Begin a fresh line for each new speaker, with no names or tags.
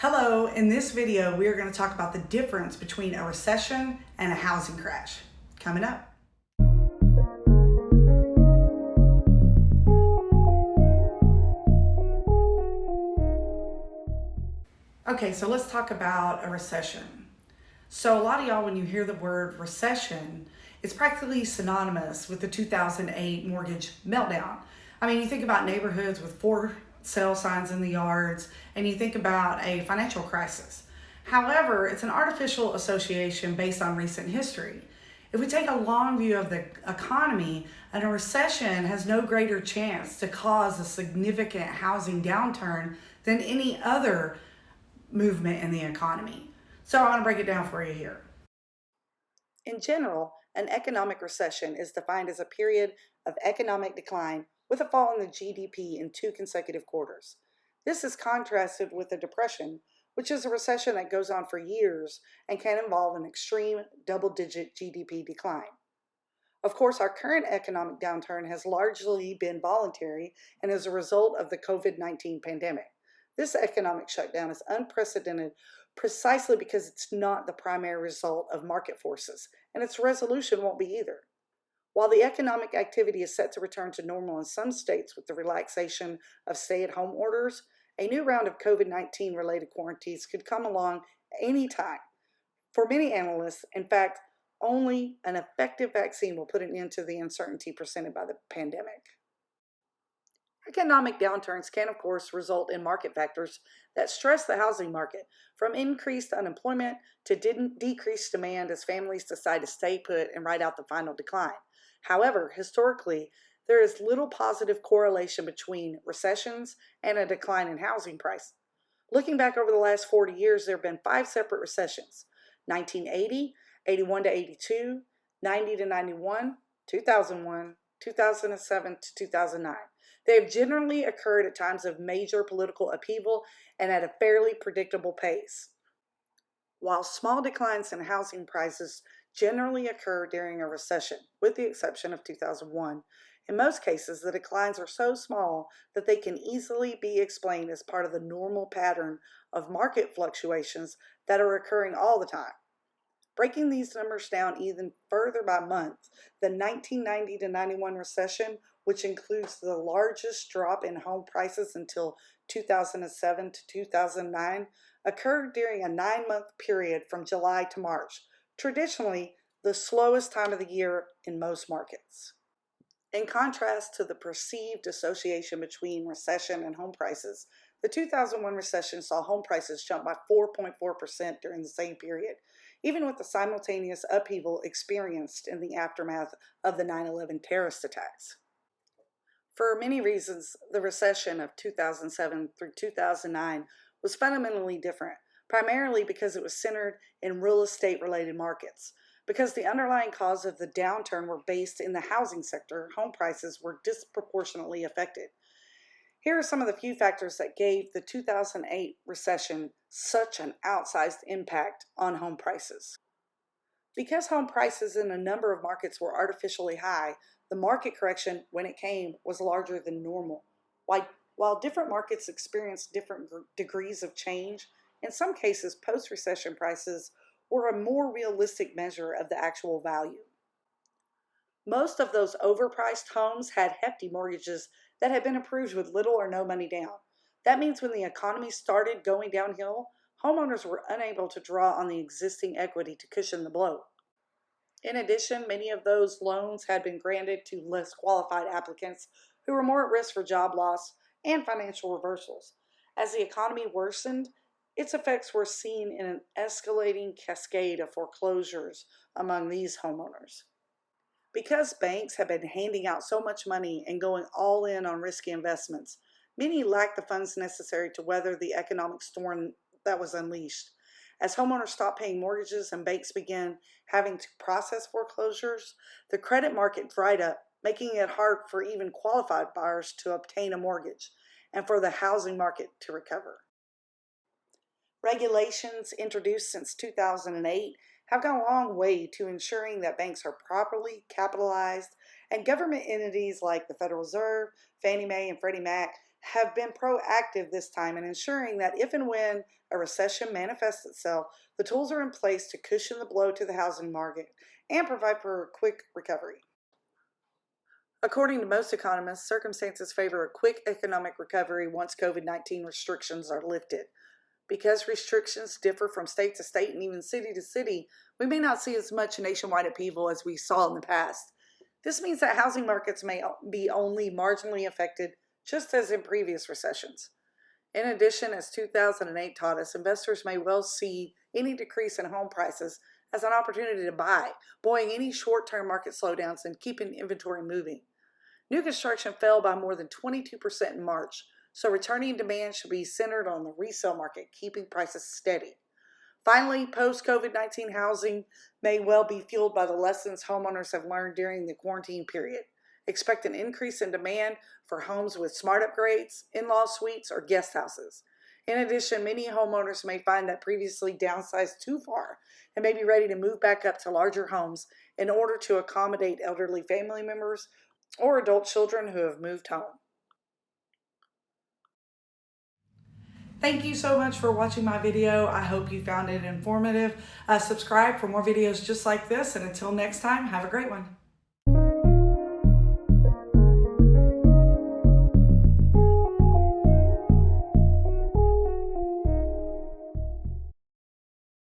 Hello, in this video we are going to talk about the difference between a recession and a housing crash. Coming up. Okay, so let's talk about a recession. So a lot of y'all, when you hear the word recession, it's practically synonymous with the 2008 mortgage meltdown. I mean, you think about neighborhoods with for sale signs in the yards, and you think about a financial crisis. However, it's an artificial association based on recent history. If we take a long view of the economy, a recession has no greater chance to cause a significant housing downturn than any other movement in the economy. So I want to break it down for you here. In general, an economic recession is defined as a period of economic decline with a fall in the GDP in 2 consecutive quarters. This is contrasted with a depression, which is a recession that goes on for years and can involve an extreme double-digit GDP decline. Of course, our current economic downturn has largely been voluntary and as a result of the COVID-19 pandemic. This economic shutdown is unprecedented precisely because it's not the primary result of market forces, and its resolution won't be either. While the economic activity is set to return to normal in some states with the relaxation of stay-at-home orders, a new round of COVID-19 related quarantines could come along anytime. For many analysts, in fact, only an effective vaccine will put an end to the uncertainty presented by the pandemic. Economic downturns can, of course, result in market factors that stress the housing market, from increased unemployment to decreased demand as families decide to stay put and ride out the final decline. However, historically, there is little positive correlation between recessions and a decline in housing price. Looking back over the last 40 years, there have been 5 separate recessions: 1980, 81 to 82, 90 to 91, 2001, 2007 to 2009. They have generally occurred at times of major political upheaval and at a fairly predictable pace. While small declines in housing prices generally occur during a recession, with the exception of 2001, in most cases the declines are so small that they can easily be explained as part of the normal pattern of market fluctuations that are occurring all the time. Breaking these numbers down even further by month, the 1990 to 91 recession, which includes the largest drop in home prices until 2007 to 2009, occurred during a 9-month period from July to March, traditionally the slowest time of the year in most markets. In contrast to the perceived association between recession and home prices, the 2001 recession saw home prices jump by 4.4% during the same period, even with the simultaneous upheaval experienced in the aftermath of the 9/11 terrorist attacks. For many reasons, the recession of 2007 through 2009 was fundamentally different, primarily because it was centered in real estate-related markets. Because the underlying cause of the downturn were based in the housing sector, home prices were disproportionately affected. Here are some of the few factors that gave the 2008 recession such an outsized impact on home prices. Because home prices in a number of markets were artificially high, the market correction, when it came, was larger than normal. While different markets experienced different degrees of change, in some cases post-recession prices were a more realistic measure of the actual value. Most of those overpriced homes had hefty mortgages that had been approved with little or no money down. That means when the economy started going downhill, homeowners were unable to draw on the existing equity to cushion the blow. In addition, many of those loans had been granted to less qualified applicants who were more at risk for job loss and financial reversals. As the economy worsened, its effects were seen in an escalating cascade of foreclosures among these homeowners. Because banks have been handing out so much money and going all in on risky investments, many lacked the funds necessary to weather the economic storm that was unleashed. As homeowners stopped paying mortgages and banks began having to process foreclosures, the credit market dried up, making it hard for even qualified buyers to obtain a mortgage and for the housing market to recover. Regulations introduced since 2008 have gone a long way to ensuring that banks are properly capitalized, and government entities like the Federal Reserve, Fannie Mae, and Freddie Mac have been proactive this time in ensuring that if and when a recession manifests itself, the tools are in place to cushion the blow to the housing market and provide for a quick recovery. According to most economists, circumstances favor a quick economic recovery once COVID-19 restrictions are lifted. Because restrictions differ from state to state and even city to city, we may not see as much nationwide upheaval as we saw in the past. This means that housing markets may be only marginally affected, just as in previous recessions. In addition, as 2008 taught us, investors may well see any decrease in home prices as an opportunity to buy, buoying any short-term market slowdowns and keeping inventory moving. New construction fell by more than 22% in March, so returning demand should be centered on the resale market, keeping prices steady. Finally, post-COVID-19 housing may well be fueled by the lessons homeowners have learned during the quarantine period. Expect an increase in demand for homes with smart upgrades, in-law suites, or guest houses. In addition, many homeowners may find that previously downsized too far and may be ready to move back up to larger homes in order to accommodate elderly family members or adult children who have moved home. Thank you so much for watching my video. I hope you found it informative. Subscribe for more videos just like this, and until next time, have a great one.